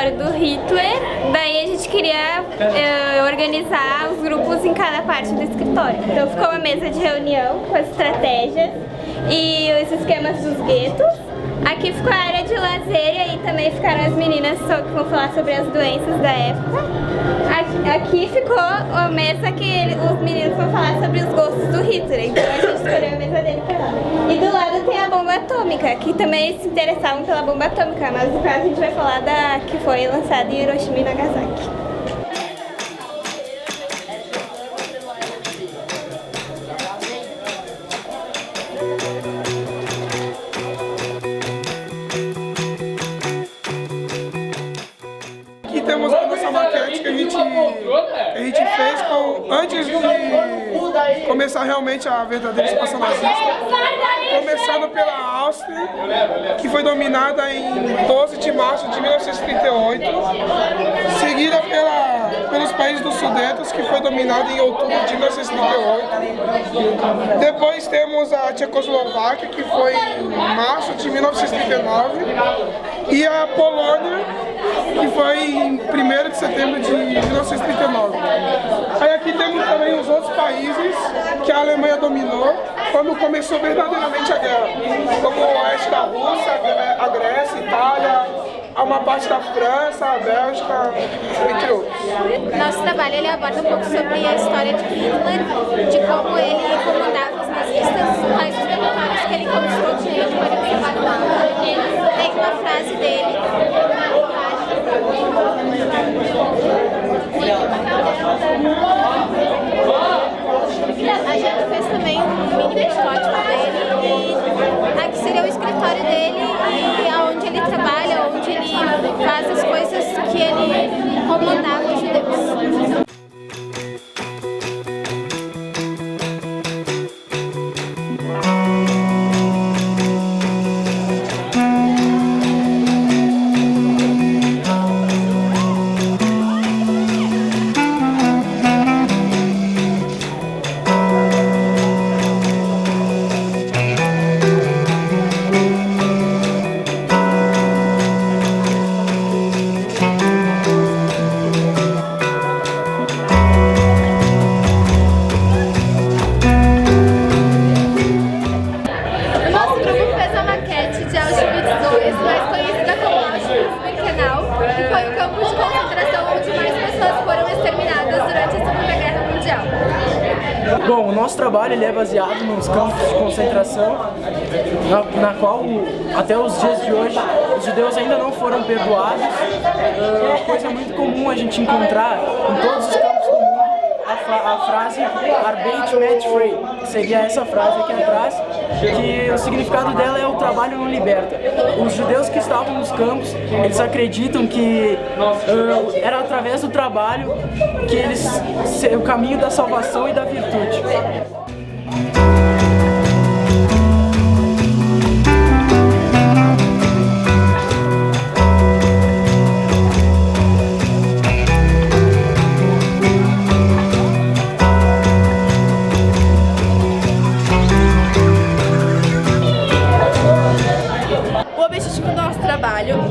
escritório do Hitler, daí a gente queria organizar os grupos em cada parte do escritório. Então ficou uma mesa de reunião com as estratégias e os esquemas dos guetos. Aqui ficou a área de lazer e aí também ficaram as meninas que vão falar sobre as doenças da época. Aqui ficou a mesa que os meninos vão falar sobre os gostos do Hitler, então a gente escolheu a mesa dele para lá. E do lado tem a bomba atômica, que também eles se interessavam pela bomba atômica, mas no caso a gente vai falar da que foi lançada em Hiroshima e Nagasaki. Aqui temos a nossa maquete que a gente fez antes de começar realmente a verdadeira expansão nazista. Começando pela Áustria, que foi dominada em 12 de março de 1938, seguida pelos países dos Sudetos, que foi dominada em outubro de 1938. Depois temos a Tchecoslováquia, que foi em março de 1939, e a Polônia, que foi em 1º de setembro de 1939. Aí aqui temos também os outros países que a Alemanha dominou quando começou verdadeiramente a guerra, como o oeste da Rússia, a Grécia, a Itália, uma parte da França, a Bélgica, entre outros. Nosso trabalho ele aborda um pouco sobre a história de Hitler, de como ele comandava os nazistas, quais os territórios que ele conquistou, que a gente pode observar lá. Tem uma frase dele. A gente fez também um mini protótipo dele e aqui seria o escritório dele e onde ele trabalha, onde ele faz as coisas que ele comandava os judeus. Bom, o nosso trabalho ele é baseado nos campos de concentração, na qual até os dias de hoje os judeus ainda não foram perdoados, coisa muito comum a gente encontrar em todos os campos do mundo a frase Arbeit macht frei, que seria essa frase aqui atrás, que o significado dela é o trabalho não liberta. Os judeus que estavam nos campos, eles acreditam que era através do trabalho que o caminho da salvação e da virtude.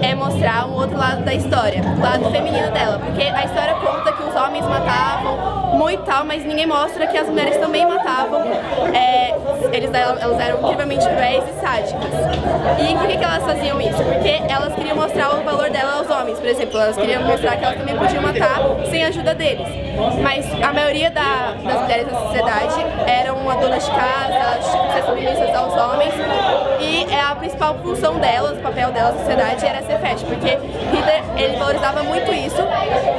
É mostrar um outro lado da história, o lado feminino dela, porque a história conta que os homens matavam muito e tal, mas ninguém mostra que as mulheres também matavam. Elas eram incrivelmente cruéis e sádicas. E por que elas faziam isso? Porque elas queriam mostrar o valor dela aos homens, por exemplo, elas queriam mostrar que elas também podiam matar sem a ajuda deles. Mas a maioria das mulheres da sociedade eram donas de casa, elas tinham que ser submissas aos homens, e a principal função delas, o papel delas na sociedade era ser fértil, porque Hitler ele valorizava muito isso,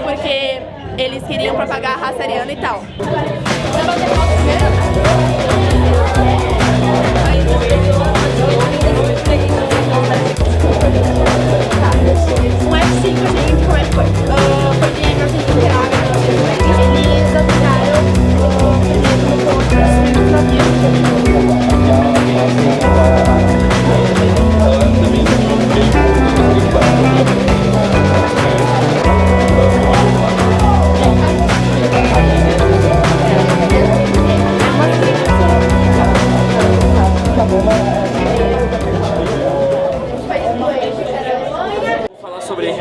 porque eles queriam propagar a raça ariana e tal. Um F5, gente, como é que foi? Foi de 1939, eles avisaram o presidente do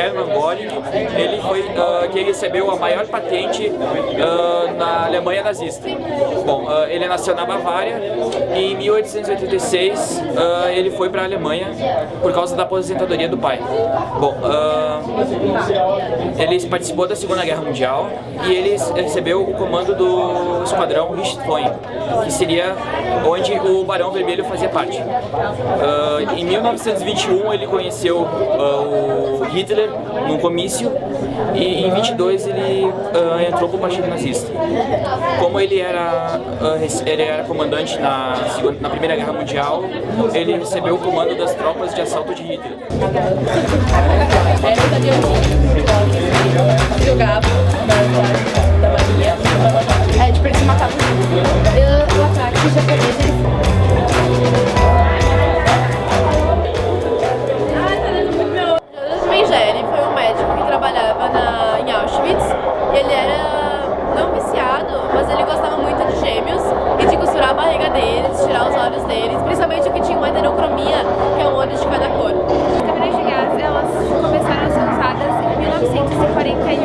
Hermann Göring, ele foi quem recebeu a maior patente na Alemanha nazista. Bom, ele nasceu na Bavária e em 1886 ele foi para a Alemanha por causa da aposentadoria do pai. Bom, ele participou da Segunda Guerra Mundial e ele recebeu o comando do esquadrão Richthofen, que seria onde o Barão Vermelho fazia parte. Em 1921 ele conheceu o Hitler num comício e em 22 ele entrou para o Partido Nazista. Como ele era comandante na Primeira Guerra Mundial, ele recebeu o comando das tropas de assalto de Hitler. Jogava da Maria. Tipo, eles se matavam juntos. O ataque japonês, ele foi um médico que trabalhava em Auschwitz e ele era não viciado, mas ele gostava muito de gêmeos e de costurar a barriga deles, tirar os olhos deles, principalmente o que tinha uma heterocromia, que é um olho de cada cor. As câmeras de gás, elas começaram a ser usadas em 1941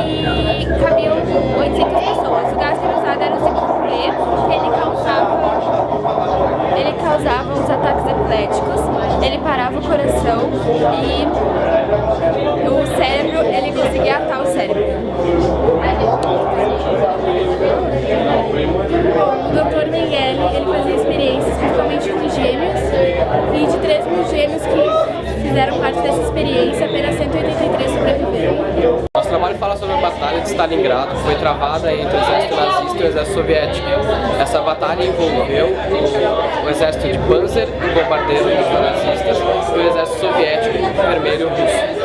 e cabiam 800 pessoas. O gás que era usado era o Zyklon-B, que ele causava os ataques epiléticos, ele parava o coração e o cérebro, ele conseguia atar o cérebro. O Dr. Mengele, ele fazia experiências principalmente com gêmeos e de 3 mil gêmeos que fizeram parte dessa experiência, apenas 183 sobreviveram. Nosso trabalho fala sobre a Batalha de Stalingrado, que foi travada entre o exército nazista e o exército soviético. Essa batalha envolveu o exército de Panzer, o bombardeiro dos nazistas, e o exército soviético, o vermelho russo.